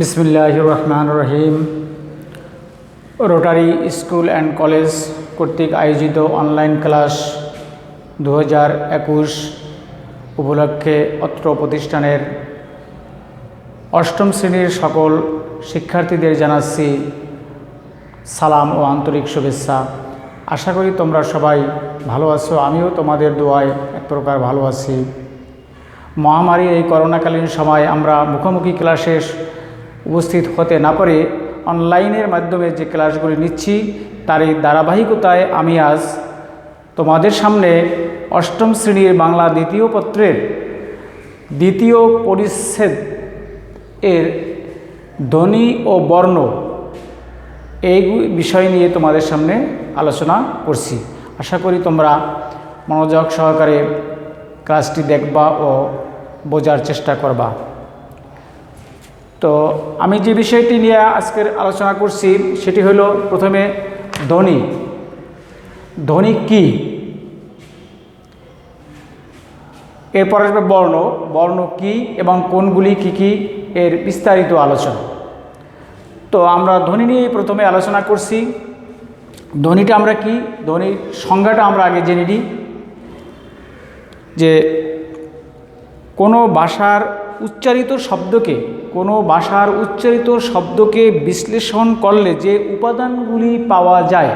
বিসমিল্লাহির রহমানির রহিম। Rotary school and college কর্তৃক আয়োজিত অনলাইন ক্লাস 2021 উপলক্ষে অত্র প্রতিষ্ঠানের অষ্টম শ্রেণীর সকল শিক্ষার্থীদের জানাচ্ছি সালাম ও আন্তরিক শুভেচ্ছা। আশা করি তোমরা সবাই ভালো আছো, আমিও তোমাদের দোয়ায় এক প্রকার ভালো আছি। মহামারীর এই করোনাকালীন সময় আমরা মুখোমুখি ক্লাসে উপস্থিত হতে না পারে অনলাইনের মাধ্যমে যে ক্লাসগুলি নিচ্ছি তার এই ধারাবাহিকতায় আমি আজ তোমাদের সামনে অষ্টম শ্রেণীর বাংলা দ্বিতীয় পত্রের দ্বিতীয় পরিচ্ছেদ এর ধ্বনি ও বর্ণ এই বিষয় নিয়ে তোমাদের সামনে আলোচনা করছি। আশা করি তোমরা মনোযোগ সহকারে ক্লাসটি দেখবা ও বোঝার চেষ্টা করবা। তো আমি যে বিষয়টি নিয়ে আজকের আলোচনা করছি সেটি হলো প্রথমে ধ্বনি। ধ্বনি কি, এরপর আসবে বর্ণ। বর্ণ কি এবং কোনগুলি কি কি এর বিস্তারিত আলোচনা। তো আমরা ধ্বনি নিয়ে প্রথমে আলোচনা করছি। ধ্বনিটা আমরা কি, ধ্বনির সংজ্ঞাটা আমরা আগে জেনে নিই যে কোনো ভাষার উচ্চারিত শব্দকে বিশ্লেষণ করলে যে উপাদানগুলি পাওয়া যায়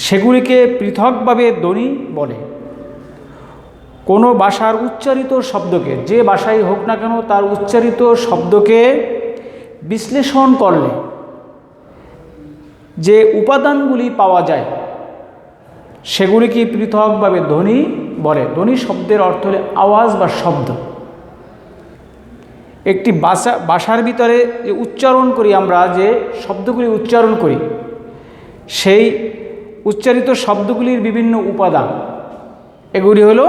সেগুলিকে পৃথকভাবে ধ্বনি বলে। কোনো ভাষার উচ্চারিত শব্দকে, যে ভাষাই হোক না কেন, তার উচ্চারিত শব্দকে বিশ্লেষণ করলে যে উপাদানগুলি পাওয়া যায় সেগুলিকে পৃথকভাবে ধ্বনি বলে। ধ্বনি শব্দের অর্থ হলো আওয়াজ বা শব্দ। একটি ভাষার ভিতরে যে উচ্চারণ করি, আমরা যে শব্দগুলি উচ্চারণ করি সেই উচ্চারিত শব্দগুলির বিভিন্ন উপাদান, এগুলি হলো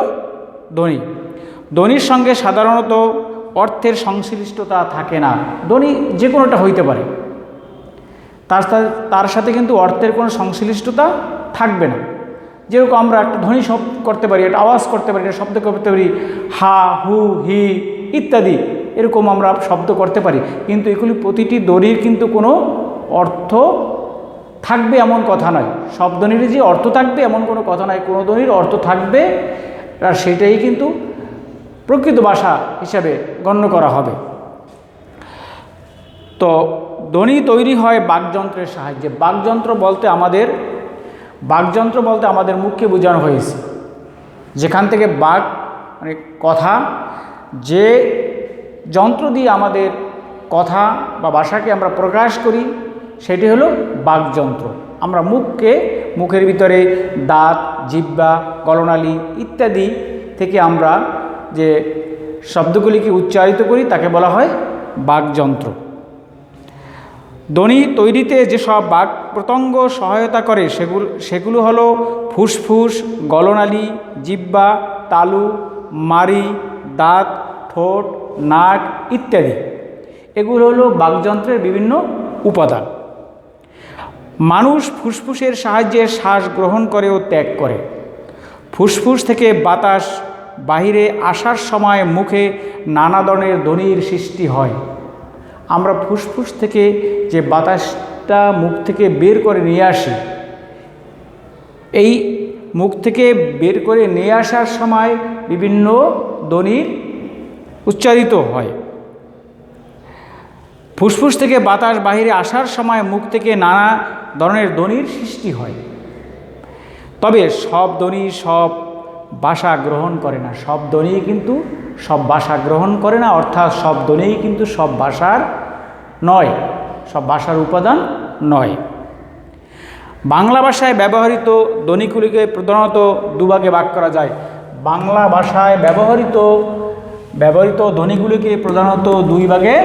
ধ্বনি। ধ্বনির সঙ্গে সাধারণত অর্থের সংশ্লিষ্টতা থাকে না। ধ্বনি যে কোনোটা হইতে পারে, তার সাথে কিন্তু অর্থের কোনো সংশ্লিষ্টতা থাকবে না। যেরকম আমরা একটা ধ্বনি শব্দ করতে পারি, একটা আওয়াজ করতে পারি, একটা শব্দ করতে পারি, হা, হু, হি ইত্যাদি, এরকম আমরা শব্দ করতে পারি, কিন্তু এগুলি প্রতিটি ধ্বনির কিন্তু কোনো অর্থ থাকবে এমন কথা নয়। সব ধ্বনির যে অর্থ থাকবে এমন কোনো কথা নয়। কোনো ধ্বনির অর্থ থাকবে আর সেটাই কিন্তু প্রকৃত ভাষা হিসাবে গণ্য করা হবে। তো ধ্বনি তৈরি হয় বাকযন্ত্রের সাহায্যে। বাকযন্ত্র বলতে আমাদের মুখকে বোঝানো হয়েছে, যেখান থেকে বাক মানে কথা, যে যন্ত্র দিয়ে আমাদের কথা বা ভাষাকে আমরা প্রকাশ করি সেটি হলো বাকযন্ত্র। আমরা মুখের ভিতরে দাঁত, জিহ্বা, গলনালী ইত্যাদি থেকে আমরা যে শব্দগুলিকে উচ্চারিত করি তাকে বলা হয় বাকযন্ত্র। ধ্বনি তৈরিতে যেসব বাক প্রত্যঙ্গ সহায়তা করে সেগুলো হলো ফুসফুস, গলনালী, জিহ্বা, তালু, মাড়ি, দাঁত, ঠোঁট, নাক ইত্যাদি। এগুলো হলো বাকযন্ত্রের বিভিন্ন উপাদান। মানুষ ফুসফুসের সাহায্যে শ্বাস গ্রহণ করে ও ত্যাগ করে। ফুসফুস থেকে বাতাস বাহিরে আসার সময় মুখে নানা ধরনের ধ্বনির সৃষ্টি হয়। আমরা ফুসফুস থেকে যে বাতাসটা মুখ থেকে বের করে নিয়ে আসি, এই মুখ থেকে বের করে নিয়ে আসার সময় বিভিন্ন ধ্বনির উচ্চারিত হয়। ফুসফুস থেকে বাতাস বাহিরে আসার সময় মুখ থেকে নানা ধরনের ধ্বনির সৃষ্টি হয়। তবে সব ধ্বনি সব ভাষা গ্রহণ করে না। সব ধ্বনি কিন্তু সব ভাষা গ্রহণ করে না, অর্থাৎ সব ধ্বনিই কিন্তু সব ভাষার নয়, সব ভাষার উপাদান নয়। বাংলা ভাষায় ব্যবহৃত ধ্বনিগুলিকে প্রধানত দুভাগে ভাগ করা যায়। বাংলা ভাষায় ব্যবহৃত ধ্বনিগুলিকে প্রধানত দুই ভাগে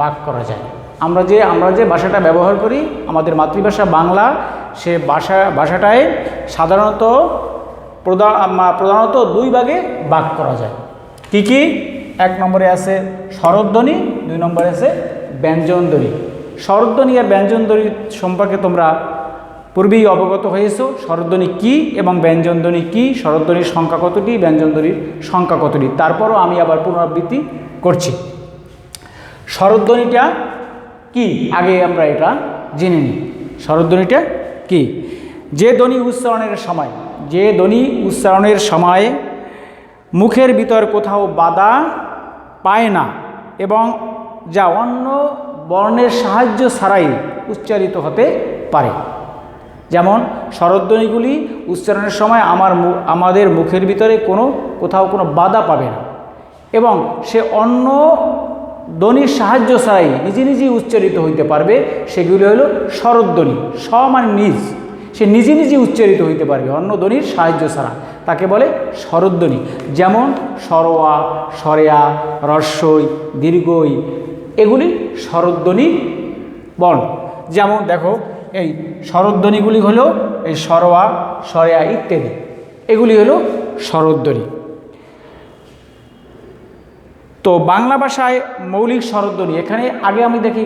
ভাগ করা যায়। আমরা যে ভাষাটা ব্যবহার করি, আমাদের মাতৃভাষা বাংলা, সে ভাষাটায় প্রধানত দুই ভাগে ভাগ করা যায়। কি কি? এক নম্বরে আছে স্বরধ্বনি, দুই নম্বরে আছে ব্যঞ্জনধ্বনি। স্বরধ্বনি আর ব্যঞ্জনধ্বনি সম্পর্কে তোমরা পূর্বেই অবগত হয়েছো। স্বরধ্বনি কি এবং ব্যঞ্জনধ্বনি কি, স্বরধ্বনির সংখ্যা কতটি, ব্যঞ্জনধ্বনির সংখ্যা কতটি, তারপরও আমি আবার পুনরাবৃত্তি করছি। স্বরধ্বনিটা কি আগে আমরা এটা জেনে নিই। স্বরধ্বনিটা কি? যে ধ্বনি উচ্চারণের সময় মুখের ভিতর কোথাও বাধা পায় না এবং যা অন্য বর্ণের সাহায্য ছাড়াই উচ্চারিত হতে পারে। যেমন স্বরধ্বনিগুলি উচ্চারণের সময় আমাদের মুখের ভিতরে কোথাও কোনো বাধা পাবে না এবং সে অন্য ধ্বনির সাহায্য ছাড়াই নিজে নিজেই উচ্চারিত হইতে পারবে। সেগুলি হলো স্বরধ্বনি। স মানে নিজ, সে নিজে নিজে উচ্চারিত হইতে পারবে অন্য ধ্বনির সাহায্য ছাড়া, তাকে বলে স্বরধ্বনি। যেমন সরোয়া, সরেয়া, রস্বই, দীর্ঘই, এগুলি স্বরধ্বনি বর্ণ। যেমন দেখো এই স্বরধ্বনিগুলি হলো এই সরোয়া, সরেয়া ইত্যাদি, এগুলি হলো স্বরধ্বনি। তো বাংলা ভাষায় মৌলিক স্বরধ্বনি, এখানে আগে আমি দেখি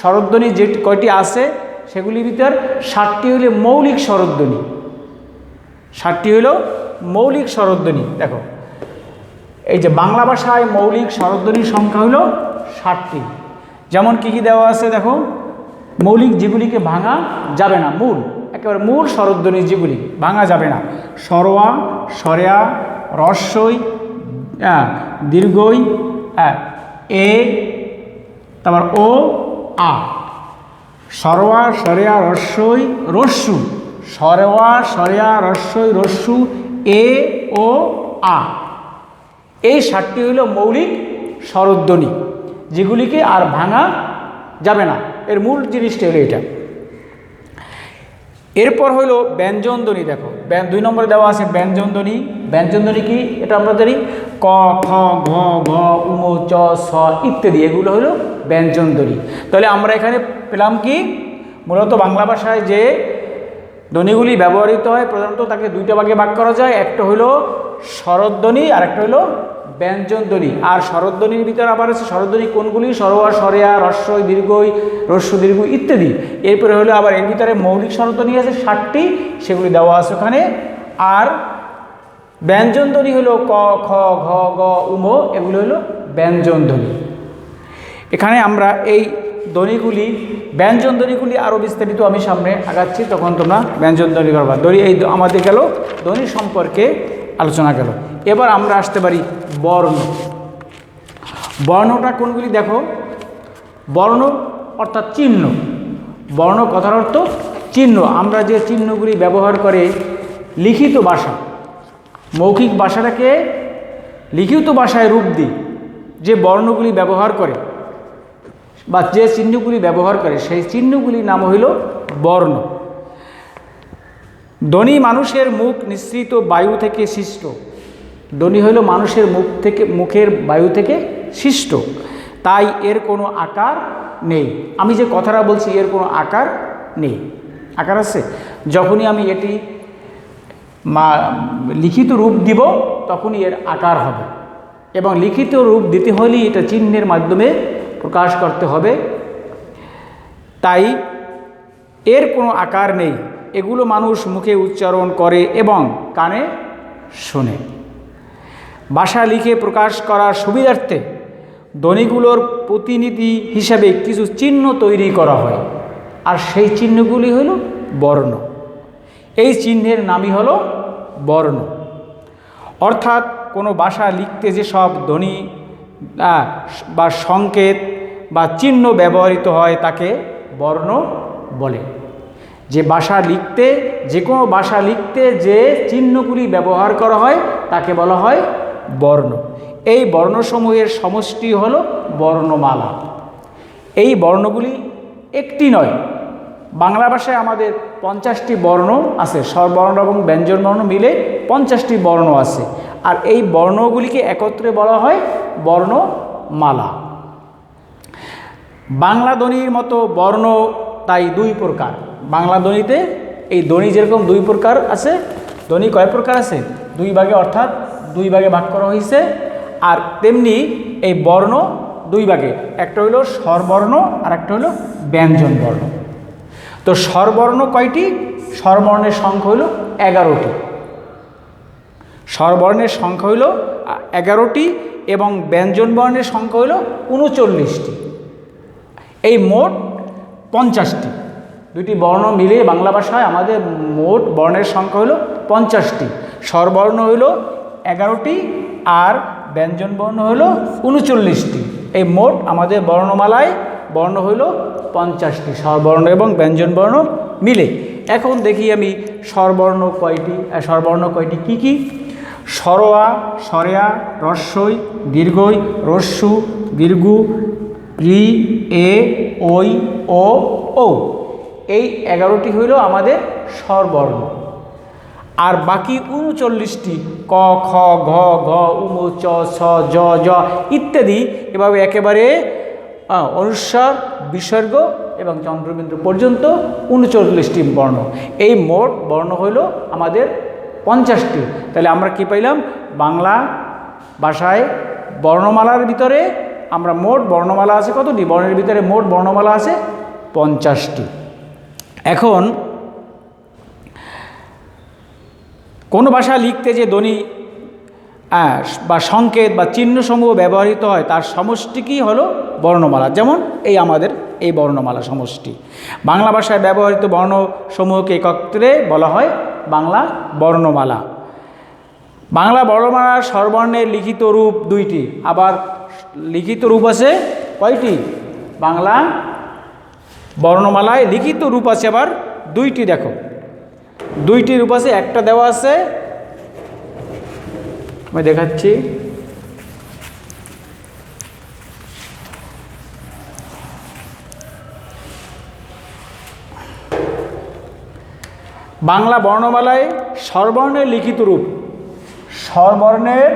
স্বরধ্বনি যে কয়টি আছে সেগুলির ভিতর 7টি হলো মৌলিক স্বরধ্বনি। 7টি হলো মৌলিক স্বরধ্বনি। দেখো এই যে বাংলা ভাষায় মৌলিক স্বরধ্বনির সংখ্যা হলো 7টি। যেমন কি কি দেওয়া আছে দেখো, মৌলিক যেগুলিকে ভাঙা যাবে না, একেবারে মূল স্বরধ্বনি যেগুলি ভাঙা যাবে না, সরোয়া, সরেয়া, রস্বই, দীর্ঘই, এ, তারপর ও, আ। সরোয়া, সরেয়া, রস্বই, রস্যু, সরোয়া, সরেয়া, রস্বই, রস্যু, এ, ও, আ। এই 7টি হইল মৌলিক স্বরধ্বনি, যেগুলিকে আর ভাঙা যাবে না। এর মূল জিনিসটা হলো এটা। এরপর হলো ব্যঞ্জনধ্বনি। দেখো 2 নম্বরে দেওয়া আছে ব্যঞ্জনধ্বনি। ব্যঞ্জনধ্বনি কি এটা আমরা জানি, ক, খ, ঘ, ঘ, উম, চ, ছ ইত্যাদি, এগুলো হলো ব্যঞ্জনধ্বনি। তাহলে আমরা এখানে পেলাম কি, মূলত বাংলা ভাষায় যে ধ্বনিগুলি ব্যবহৃত হয় প্রধানত তাকে 2টা ভাগে ভাগ করা যায়। একটা হলো স্বরধ্বনি আর একটা হলো ব্যঞ্জনধ্বনি। আর স্বরধ্বনির ভিতরে আবার আছে স্বরধ্বনি কোনগুলি, সরোয়া, সরেয়া, রস্বই, দীর্ঘই, রস্য, দীর্ঘ ইত্যাদি। এরপরে হলো আবার এর ভিতরে মৌলিক স্বরধ্বনি আছে 7টি, সেগুলি দেওয়া আছে ওখানে। আর ব্যঞ্জনধ্বনি হলো ক, খ, ঘ, গ, উম, এগুলো হলো ব্যঞ্জনধ্বনি। এখানে আমরা এই ধ্বনিগুলি, ব্যঞ্জনধ্বনিগুলি আরও বিস্তারিত আমি সামনে আগাচ্ছি, তখন তোমরা ব্যঞ্জনধ্বনি করবা। এই আমাদের গেল ধ্বনি সম্পর্কে আলোচনা গেল। এবার আমরা আসতে পারি বর্ণ। বর্ণটা কোনগুলি দেখো, বর্ণ অর্থাৎ চিহ্ন। বর্ণ কথার অর্থ চিহ্ন। আমরা যে চিহ্নগুলি ব্যবহার করে লিখিত ভাষা, মৌখিক ভাষাটাকে লিখিত ভাষায় রূপ দিই, যে বর্ণগুলি ব্যবহার করে বা যে চিহ্নগুলি ব্যবহার করে সেই চিহ্নগুলির নাম হইল বর্ণ। ধ্বনি মানুষের মুখ নিঃসৃত বায়ু থেকে সৃষ্ট। ধ্বনি হইল মানুষের মুখের বায়ু থেকে সৃষ্ট, তাই এর কোনো আকার নেই। আমি যে কথাটা বলছি এর কোনো আকার নেই। আকার আছে, যখনই আমি এটি লিখিত রূপ দিব তখনই এর আকার হবে, এবং লিখিত রূপ দিতে হলেই এটা চিহ্নের মাধ্যমে প্রকাশ করতে হবে, তাই এর কোনো আকার নেই। এগুলো মানুষ মুখে উচ্চারণ করে এবং কানে শোনে। ভাষা লিখে প্রকাশ করার সুবিধার্থে ধ্বনিগুলোর প্রতিনিধি হিসাবে কিছু চিহ্ন তৈরি করা হয়, আর সেই চিহ্নগুলি হলো বর্ণ। এই চিহ্নের নামই হলো বর্ণ। অর্থাৎ কোনো ভাষা লিখতে যেসব ধ্বনি বা সংকেত বা চিহ্ন ব্যবহৃত হয় তাকে বর্ণ বলে। যে ভাষা লিখতে, যে কোনো ভাষা লিখতে যে চিহ্নগুলি ব্যবহার করা হয় তাকে বলা হয় বর্ণ। এই বর্ণসমূহের সমষ্টি হলো বর্ণমালা। এই বর্ণগুলি একটি নয়, বাংলা ভাষায় আমাদের 50টি বর্ণ আছে, স্বরবর্ণ এবং ব্যঞ্জনবর্ণ মিলে 50টি বর্ণ আছে, আর এই বর্ণগুলিকে একত্রে বলা হয় বর্ণমালা। বাংলা ধ্বনির মতো বর্ণ তাই 2 প্রকার। বাংলা ধ্বনিতে এই ধ্বনি যেরকম 2 প্রকার আছে, ধ্বনি কয় প্রকার আছে? 2 ভাগে, অর্থাৎ 2 ভাগে ভাগ করা হয়েছে। আর তেমনি এই বর্ণ 2 ভাগে, একটা হলো স্বরবর্ণ আর একটা হলো ব্যঞ্জন বর্ণ। তো স্বরবর্ণ কয়টি? স্বরবর্ণের সংখ্যা হলো 11টি। স্বরবর্ণের সংখ্যা হলো 11টি এবং ব্যঞ্জন বর্ণের সংখ্যা হলো 39টি। এই মোট 50টি, দুটি বর্ণ মিলিয়ে বাংলা ভাষায় আমাদের মোট বর্ণের সংখ্যা হলো 50টি। স্বরবর্ণ হলো 11টি আর ব্যঞ্জন বর্ণ হলো 39টি। এই মোট আমাদের বর্ণমালায় বর্ণ হলো 50টি, স্বরবর্ণ এবং ব্যঞ্জন বর্ণ মিলে। এখন দেখি আমি স্বরবর্ণ কয়টি, স্বরবর্ণ কয়টি কী কী? স্বরয়া, স্বরেয়া, রস্বই, দীর্ঘই, রস্যু, দীর্ঘু, রি, এ, ওই, ও, ও। এই 11টি হইল আমাদের স্বরবর্ণ। আর বাকি 39টি ক, খ, ঘ, ঘ, উম, চ, ছ, জ, জ ইত্যাদি এভাবে একেবারে অনুস্বার, বিসর্গ এবং চন্দ্রবিন্দু পর্যন্ত 39টি বর্ণ। এই মোট বর্ণ হইল আমাদের 50টি। তাহলে আমরা কি পাইলাম? বাংলা ভাষায় বর্ণমালার ভিতরে আমরা মোট বর্ণমালা আছে কতটি? বর্ণের ভিতরে মোট বর্ণমালা আছে 50টি। এখন কোনো ভাষা লিখতে যে ধ্বনি বা সংকেত বা চিহ্নসমূহ ব্যবহৃত হয় তার সমষ্টিকেই হলো বর্ণমালা। যেমন এই আমাদের এই বর্ণমালা সমষ্টি। বাংলা ভাষায় ব্যবহৃত বর্ণসমূহকে একত্রে বলা হয় বাংলা বর্ণমালা। বাংলা বর্ণমালার স্বরবর্ণের লিখিত রূপ 2টি। আবার লিখিত রূপ আছে কয়টি? বাংলা বর্ণমালায় লিখিত রূপ আছে আবার 2টি। দেখো 2টি রূপ আছে, একটা দেওয়া আছে, আমি দেখাচ্ছি। বাংলা বর্ণমালায় স্বরবর্ণের লিখিত রূপ, স্বরবর্ণের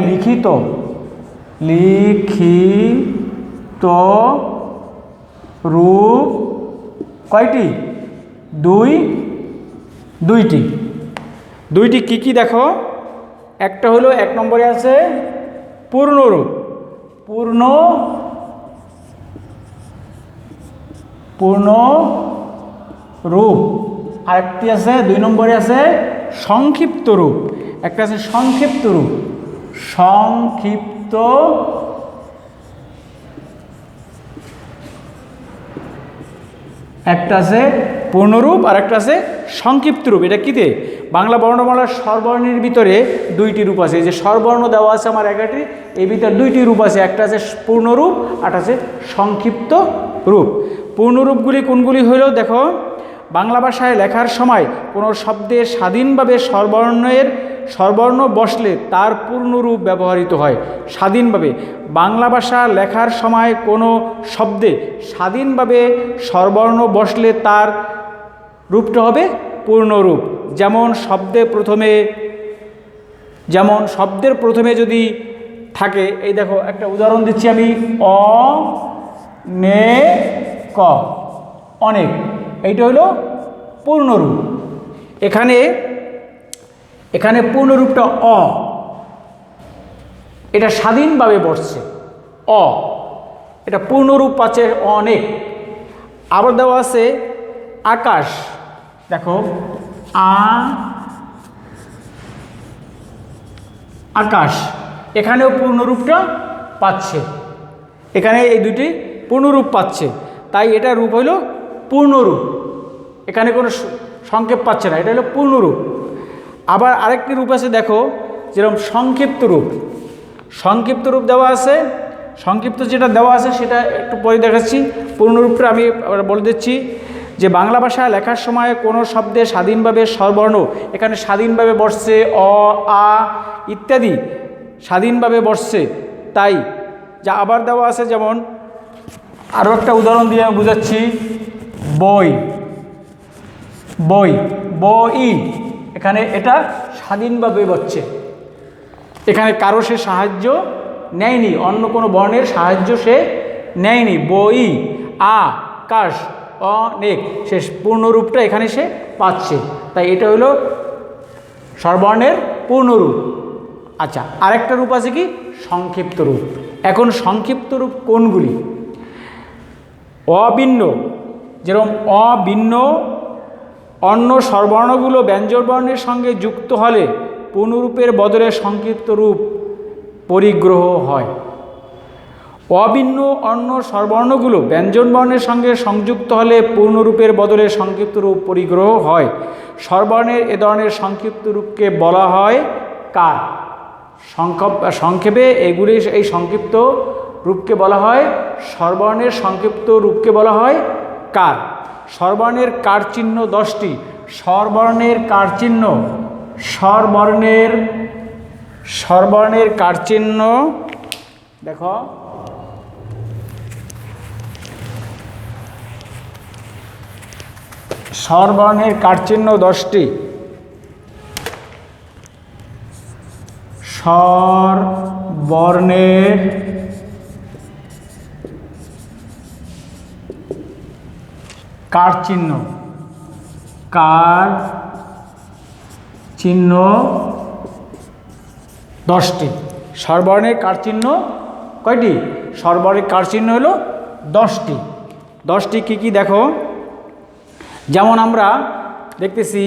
লিখিত রূপ কয়টি? 2টি। 2টি কী কী দেখো? একটা হলো 1 নম্বরে আছে পূর্ণরূপ, পূর্ণরূপ। আরেকটি আছে 2 নম্বরে আছে সংক্ষিপ্ত রূপ। একটা আছে সংক্ষিপ্ত রূপ, একটা আছে পূর্ণরূপ আর একটা আছে সংক্ষিপ্ত রূপ। এটা কিতে? বাংলা বর্ণমালার স্বরবর্ণের ভিতরে 2টি রূপ আছে। এই যে স্বরবর্ণ দেওয়া আছে আমার 11টি, এই ভিতরে 2টি রূপ আছে, একটা আছে পূর্ণরূপ আর একটা আছে সংক্ষিপ্ত রূপ। পূর্ণরূপগুলি কোনগুলি হইল? দেখো, বাংলা ভাষায় লেখার সময় কোনো শব্দে স্বাধীনভাবে স্বরবর্ণ বসলে তার পূর্ণরূপ ব্যবহৃত হয়। স্বাধীনভাবে বাংলা ভাষা লেখার সময় কোনো শব্দে স্বাধীনভাবে স্বরবর্ণ বসলে তার রূপটা হবে পূর্ণরূপ। যেমন শব্দের প্রথমে যদি থাকে, এই দেখো একটা উদাহরণ দিচ্ছি আমি, ক, অনেক, এইটা হলো পূর্ণরূপ। এখানে পূর্ণরূপটা এটা স্বাধীনভাবে বসছে, এটা পূর্ণরূপ পাচ্ছে অনেক। আবার দেওয়া আছে আকাশ, দেখো আকাশ, এখানেও পূর্ণরূপটা পাচ্ছে। এখানে এই 2টি পূর্ণরূপ পাচ্ছে, তাই এটা রূপ হইল পূর্ণরূপ। এখানে কোনো সংক্ষেপ পাচ্ছে না, এটা হলো পূর্ণরূপ। আবার আরেকটি রূপ আছে, দেখো, যেরকম সংক্ষিপ্ত রূপ দেওয়া আছে। সংক্ষিপ্ত যেটা দেওয়া আছে সেটা একটু পরে দেখাচ্ছি। পূর্ণরূপটা আমি বলে দিচ্ছি যে বাংলা ভাষায় লেখার সময় কোনো শব্দে স্বাধীনভাবে স্বরবর্ণ এখানে স্বাধীনভাবে বসছে, আ ইত্যাদি স্বাধীনভাবে বসছে, তাই যা আবার দেওয়া আছে। যেমন আরও একটা উদাহরণ দিয়ে আমি বুঝাচ্ছি, বই, এখানে এটা স্বাধীনভাবে বসছে, এখানে কারো সে সাহায্য নেয়নি, অন্য কোনো বর্ণের সাহায্য সে নেয়নি। বই, আকাশ, অনেক, সে পূর্ণরূপটা এখানে সে পাচ্ছে, তাই এটা হলো স্বরবর্ণের পূর্ণরূপ। আচ্ছা, আরেকটা রূপ আছে কি? সংক্ষিপ্ত রূপ। এখন সংক্ষিপ্ত রূপ কোনগুলি? অভিন্ন, যেরকম অভিন্ন অন্য স্বরবর্ণগুলো ব্যঞ্জনবর্ণের সঙ্গে যুক্ত হলে পূর্ণরূপের বদলে সংক্ষিপ্ত রূপ পরিগ্রহ হয়। অভিন্ন অন্য স্বরবর্ণগুলো ব্যঞ্জনবর্ণের সঙ্গে সংযুক্ত হলে পূর্ণরূপের বদলে সংক্ষিপ্ত রূপ পরিগ্রহ হয়। স্বরবর্ণের এ ধরনের সংক্ষিপ্ত রূপকে বলা হয় কার। সংক্ষেপে এই সংক্ষিপ্ত রূপকে বলা হয়, স্বরবর্ণের সংক্ষিপ্ত রূপকে বলা হয় কার। স্বরবর্ণের কার চিহ্ন 10টি। স্বরবর্ণের কার চিহ্ন, স্বরবর্ণের কার চিহ্ন দেখো, স্বরবর্ণের কার চিহ্ন 10টি। স্বরবর্ণের কার চিহ্ন 10টি। স্বরবর্ণের কার চিহ্ন কয়টি? স্বরবর্ণের কার চিহ্ন হলো 10টি। 10টি কী কী দেখো, যেমন আমরা দেখতেছি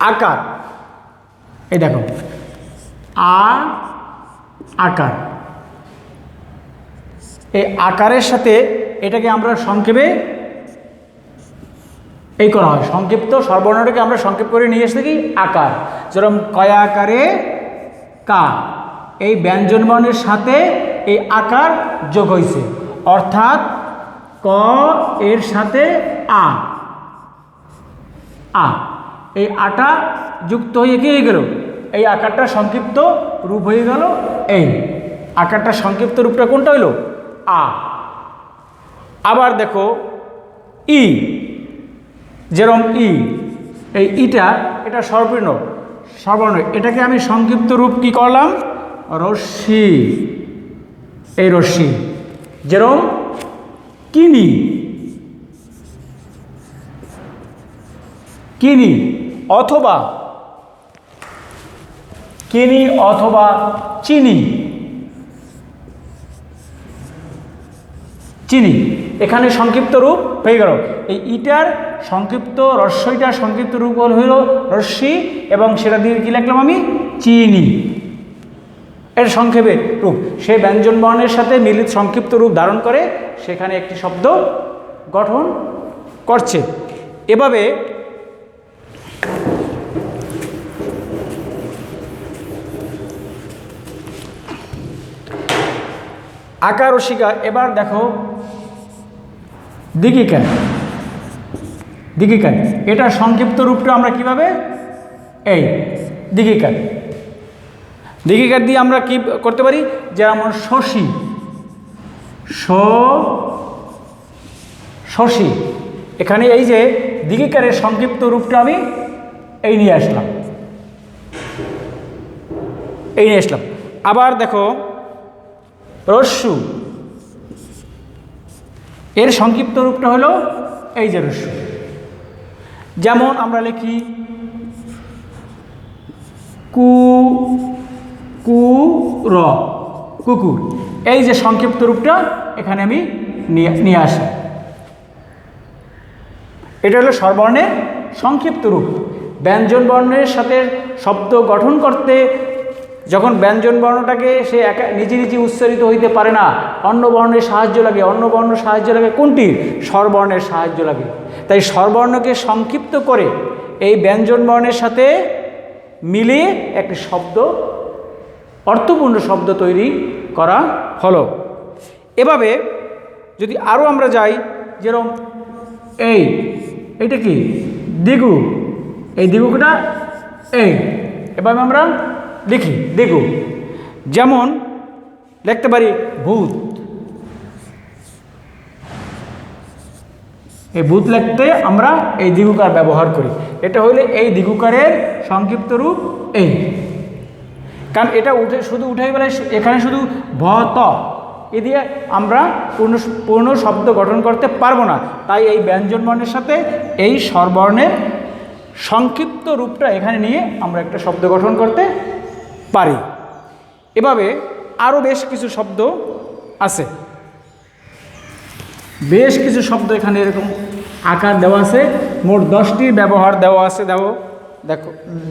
আকার, এই দেখো আকার, এই আকারের সাথে এটাকে আমরা সংক্ষেপে এই করা হয়, সংক্ষিপ্ত স্বরবর্ণটাকে আমরা সংক্ষেপ করে নিয়ে এসে কি আকার। যেরকম কয়া আকারে কা, এই ব্যঞ্জনবর্ণের সাথে এই আকার যোগ হয়েছে, অর্থাৎ ক এর সাথে আ, এই আটা যুক্ত হয়ে কি হয়ে গেল, এই আকারটা সংক্ষিপ্ত রূপ হয়ে গেল। এই আকারটা সংক্ষিপ্ত রূপটা কোনটা হইল? আ। আবার দেখো ই, যেরকম এই ইটা, এটা স্বরবর্ণ, এটাকে আমি সংক্ষিপ্ত রূপ কি করলাম? রশ্মি, এই রশ্মি। যেরকম কিনি, অথবা চিনি, এখানে সংক্ষিপ্ত রূপ হয়ে গেল। এই ইটার সংক্ষিপ্ত রস্যইটার সংক্ষিপ্ত রূপ হইল রশ্মি, এবং সেটা দিয়ে কি লিখলাম আমি? চিনি। এর সংক্ষেপে রূপ সে ব্যঞ্জন বর্ণের সাথে মিলিত সংক্ষিপ্ত রূপ ধারণ করে সেখানে একটি শব্দ গঠন করছে। এভাবে আকার ও শিকার। এবার দেখো দিগিকার, এটা সংক্ষিপ্ত রূপটা আমরা কিভাবে? এই দিগিকার দিয়ে আমরা কি করতে পারি? যেমন শশী, এখানে এই যে দিগিকারের সংক্ষিপ্ত রূপটা আমি এই নিয়ে আসলাম। আবার দেখো রস্যু, এর সংক্ষিপ্ত রূপটা হলো এই যে রস্যু। যেমন আমরা লিখি কুকুর, এই যে সংক্ষিপ্ত রূপটা এখানে আমি নিয়ে আসি। এটা হলো স্বরবর্ণের সংক্ষিপ্ত রূপ। ব্যঞ্জন বর্ণের সাথে শব্দ গঠন করতে যখন ব্যঞ্জন বর্ণটাকে সে নিজে উচ্চারিত হইতে পারে না, অন্য বর্ণের সাহায্য লাগে। কোনটির? স্বরবর্ণের সাহায্য লাগে। তাই স্বরবর্ণকে সংক্ষিপ্ত করে এই ব্যঞ্জন বর্ণের সাথে মিলিয়ে একটি শব্দ, অর্থপূর্ণ শব্দ তৈরি করা হলো। এভাবে যদি আরও আমরা যাই, যেরকম এইটা কি? দিগু, এই দিগুটা এভাবে আমরা লিখি দিগু। যেমন লিখতে পারি ভূত, এই ভূত লিখতে আমরা এই দিগুকার ব্যবহার করি। এটা হইলে এই দিগুকারের সংক্ষিপ্ত রূপ এই, কারণ এটা শুধু উঠে গেলে এখানে শুধু ভ ত এ দিয়ে আমরা পূর্ণ শব্দ গঠন করতে পারবো না। তাই এই ব্যঞ্জন বর্ণের সাথে এই স্বরবর্ণের সংক্ষিপ্ত রূপটা এখানে নিয়ে আমরা একটা শব্দ গঠন করতে পারি। এভাবে আরও বেশ কিছু শব্দ আছে, এখানে এরকম আকার দেওয়া আছে। মোট 10টির ব্যবহার দেওয়া আছে,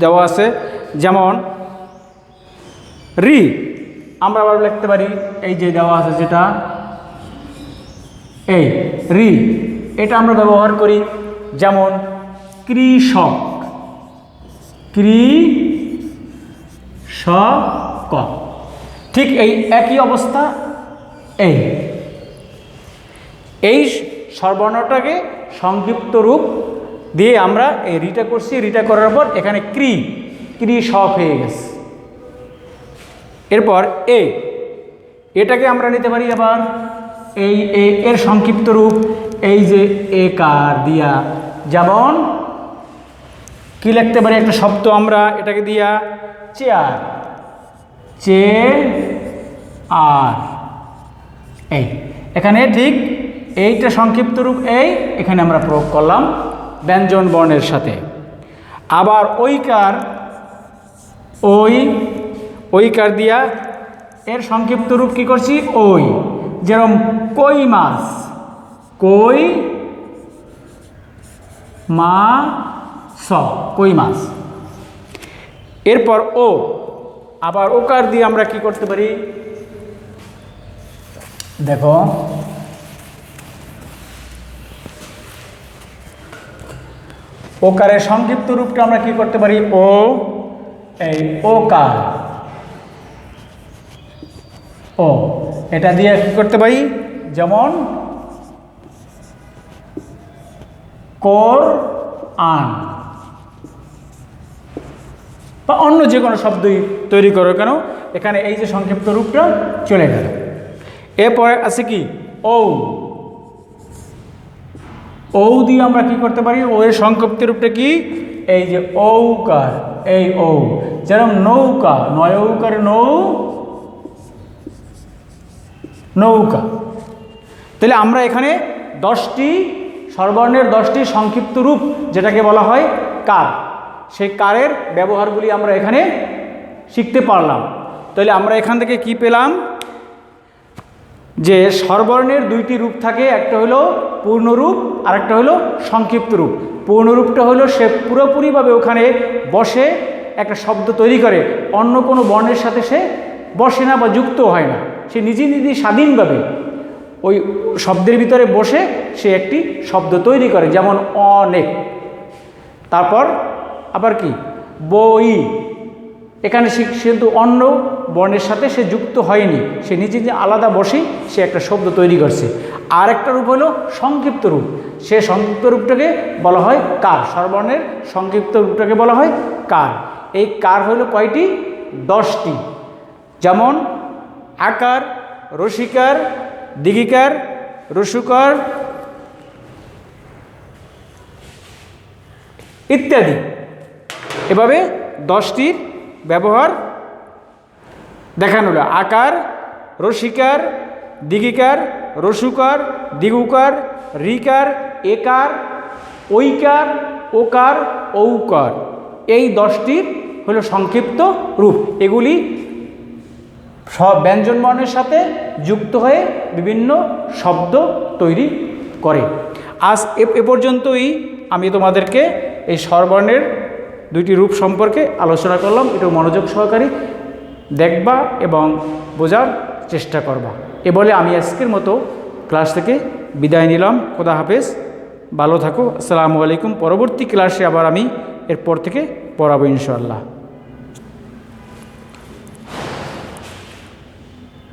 দেওয়া আছে। যেমন রি আমরা আবার লিখতে পারি, এই যে দেওয়া আছে যেটা এই রি, এটা আমরা ব্যবহার করি যেমন কৃষক, কৃষক। ঠিক এই একই অবস্থা এই স্বরবর্ণটাকে সংক্ষিপ্ত রূপ দিয়ে আমরা এই রিটা করছি, রিটা করার পর এখানে কৃষক হয়ে গেছে। এরপর এটাকে আমরা নিতে পারি আবার এর সংক্ষিপ্ত রূপ এই যে একার দিয়া, যেমন কি লিখতে পারি একটা শব্দ আমরা এটাকে দিয়া চেয়ার, আর এখানে ঠিক এইটা সংক্ষিপ্ত রূপ এখানে আমরা প্রয়োগ করলাম ব্যঞ্জন বর্ণের সাথে। আবার ওইকার দিয়া এর সংক্ষিপ্ত রূপ কি করছি যেরকম কই মাছ, কই মাছ। এরপর আবার ওকার দিয়ে আমরা কি করতে পারি, দেখো ওকারের সংক্ষিপ্ত রূপটা আমরা কি করতে পারি ওকার, এটা দিয়ে কি করতে পারি যেমন কোরআন বা অন্য যে কোনো শব্দই তৈরি করো কেন, এখানে এই যে সংক্ষিপ্ত রূপটা চলে গেল। এরপরে আছে কি ও দিয়ে আমরা কি করতে পারি, এর সংক্ষিপ্ত রূপটা কি এই যে ঔকার, যেরকম নৌকা, নয়ৌকার নৌকা। তাহলে আমরা এখানে 10টি স্বরবর্ণের 10টি সংক্ষিপ্ত রূপ যেটাকে বলা হয় কার, সেই কারের ব্যবহারগুলি আমরা এখানে শিখতে পারলাম। তাহলে আমরা এখান থেকে কি পেলাম, যে স্বরবর্ণের 2টি রূপ থাকে, একটা হলো পূর্ণরূপ আর একটা হলো সংক্ষিপ্ত রূপ। পূর্ণরূপটা হলো সে পুরোপুরিভাবে ওখানে বসে একটা শব্দ তৈরি করে, অন্য কোনো বর্ণের সাথে সে বসে না বা যুক্ত হয় না, সে নিজে স্বাধীনভাবে ওই শব্দের ভিতরে বসে সে একটি শব্দ তৈরি করে, যেমন অনেক। তারপর আবার কি বই, এখানে সে কিন্তু অন্য বর্ণের সাথে সে যুক্ত হয়নি, সে নিজে আলাদা বসেই সে একটা শব্দ তৈরি করছে। আর একটা রূপ হলো সংক্ষিপ্ত রূপ, সে সংক্ষিপ্ত রূপটাকে বলা হয় কার, স্বরবর্ণের সংক্ষিপ্ত রূপটাকে বলা হয় কার। এই কার হলো কয়টি, 10টি, যেমন আকার, রসিকার, দীঘিকার, রসুকার ইত্যাদি। এভাবে 10টির ব্যবহার দেখানো হলো। আকার, রসিকার, দীঘিকার, রসুকার, দ্বিগুকার, রিকার, একার, ঐকার, ওকার, ঔকার, এই 10টির হলো সংক্ষিপ্ত রূপ। এগুলি সব ব্যঞ্জন বর্ণের সাথে যুক্ত হয়ে বিভিন্ন শব্দ তৈরি করে। আজ এ পর্যন্তই আমি তোমাদেরকে এই স্বরবর্ণের 2টি রূপ সম্পর্কে আলোচনা করলাম। একটু মনোযোগ সহকারে দেখবা এবং বোঝার চেষ্টা করবা। এ বলে আমি আজকের মতো ক্লাস থেকে বিদায় নিলাম। খোদা হাফেজ, ভালো থাকো, আসসালামু আলাইকুম। পরবর্তী ক্লাসে আবার আমি এরপর থেকে পড়াবো ইনশাআল্লাহ।